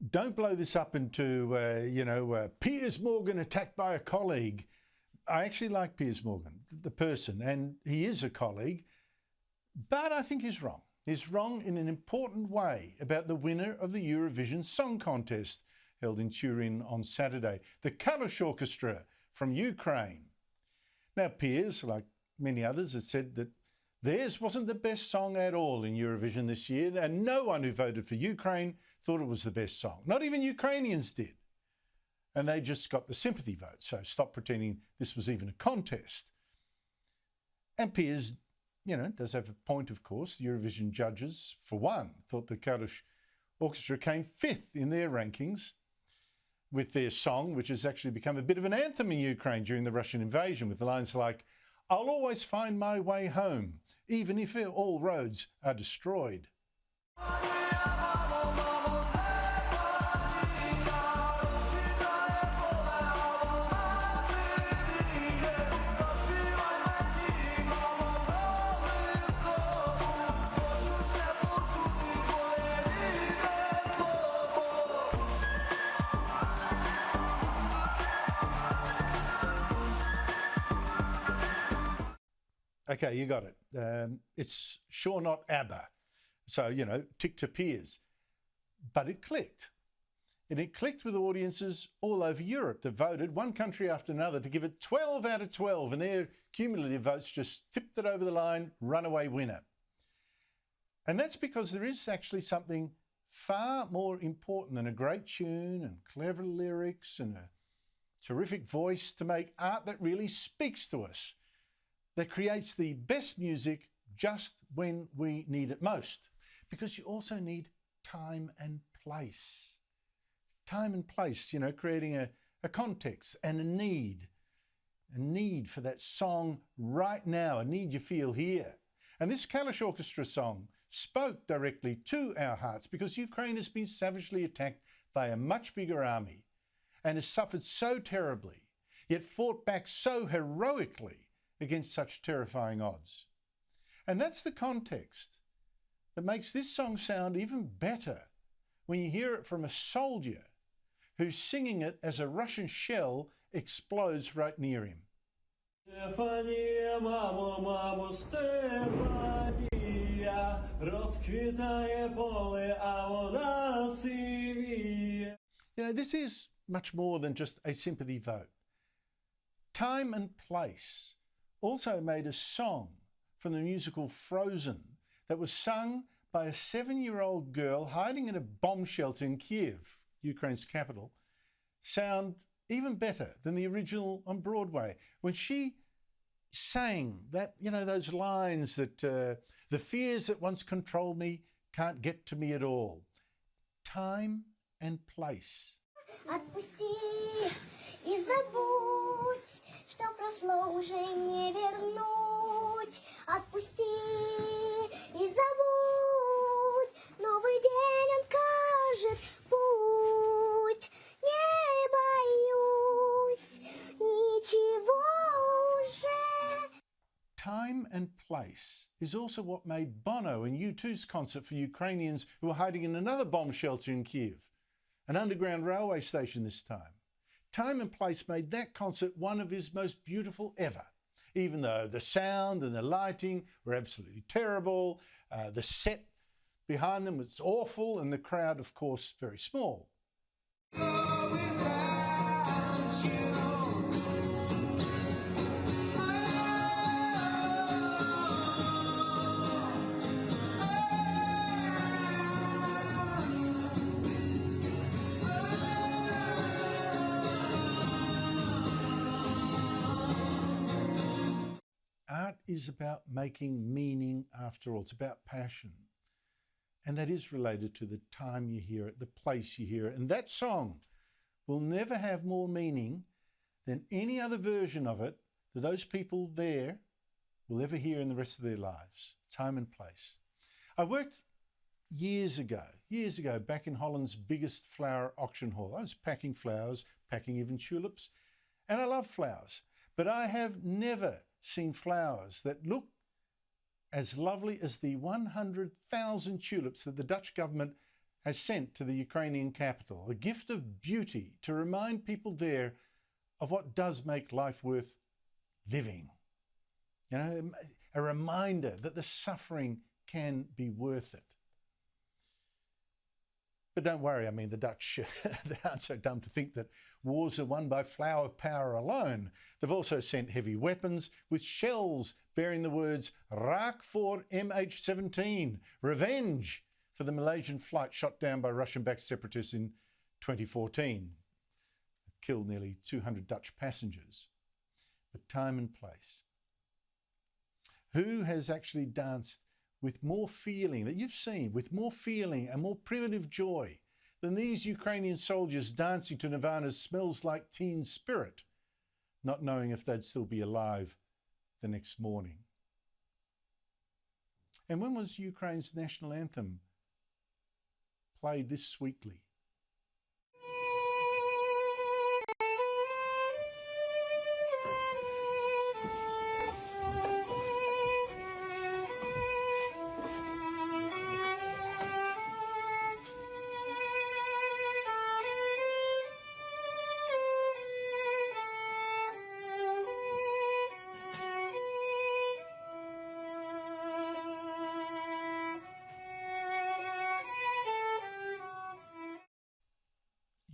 don't blow this up into, Piers Morgan attacked by a colleague. I actually like Piers Morgan, the person, and he is a colleague, but I think he's wrong. He's wrong in an important way about the winner of the Eurovision Song Contest held in Turin on Saturday, the Kalush Orchestra from Ukraine. Now, Piers, like many others, has said that theirs wasn't the best song at all in Eurovision this year, and no one who voted for Ukraine thought it was the best song. Not even Ukrainians did. And they just got the sympathy vote, so stop pretending this was even a contest. And Piers, does have a point, of course. The Eurovision judges, for one, thought the Kalush Orchestra came fifth in their rankings with their song, which has actually become a bit of an anthem in Ukraine during the Russian invasion, with lines like, "I'll always find my way home, even if all roads are destroyed." Okay, you got it. It's sure not ABBA. So, tick to Piers. But it clicked. And it clicked with audiences all over Europe that voted, one country after another, to give it 12 out of 12. And their cumulative votes just tipped it over the line, runaway winner. And that's because there is actually something far more important than a great tune and clever lyrics and a terrific voice to make art that really speaks to us, that creates the best music just when we need it most. Because you also need time and place. Time and place, creating a context and a need for that song right now, a need you feel here. And this Kalush Orchestra song spoke directly to our hearts because Ukraine has been savagely attacked by a much bigger army and has suffered so terribly, yet fought back so heroically against such terrifying odds. And that's the context that makes this song sound even better when you hear it from a soldier who's singing it as a Russian shell explodes right near him. Stefania, mamo, Stefania, rozkwitaje pole, a ona siwieje. This is much more than just a sympathy vote. Time and place also made a song from the musical Frozen that was sung by a 7-year-old girl hiding in a bomb shelter in Kiev, Ukraine's capital, sound even better than the original on Broadway. When she sang that, those lines that the fears that once controlled me can't get to me at all. Time and place. Отпусти и забудь, что прошло уже не вернуть. Отпусти и забудь, новый день он кажет путь. Не боюсь ничего уже. Time and place is also what made Bono and U2's concert for Ukrainians who were hiding in another bomb shelter in Kiev, an underground railway station this time. Time and place made that concert one of his most beautiful ever, even though the sound and the lighting were absolutely terrible, the set behind them was awful, and the crowd, of course, very small. Art is about making meaning after all. It's about passion. And that is related to the time you hear it, the place you hear it. And that song will never have more meaning than any other version of it that those people there will ever hear in the rest of their lives. Time and place. I worked years ago, back in Holland's biggest flower auction hall. I was packing flowers, packing even tulips, and I love flowers. But I have never seen flowers that look as lovely as the 100,000 tulips that the Dutch government has sent to the Ukrainian capital, a gift of beauty to remind people there of what does make life worth living. You know, a reminder that the suffering can be worth it. But don't worry, I mean, the Dutch they aren't so dumb to think that wars are won by flower power alone. They've also sent heavy weapons with shells bearing the words Raak voor MH17, revenge for the Malaysian flight shot down by Russian-backed separatists in 2014. It killed nearly 200 Dutch passengers. But time and place. Who has actually danced with more feeling, that you've seen, with more feeling and more primitive joy than these Ukrainian soldiers dancing to Nirvana's Smells Like Teen Spirit, not knowing if they'd still be alive the next morning? And when was Ukraine's national anthem played this sweetly?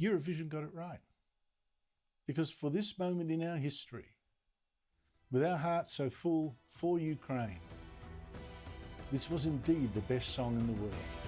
Eurovision got it right. Because for this moment in our history, with our hearts so full for Ukraine, this was indeed the best song in the world.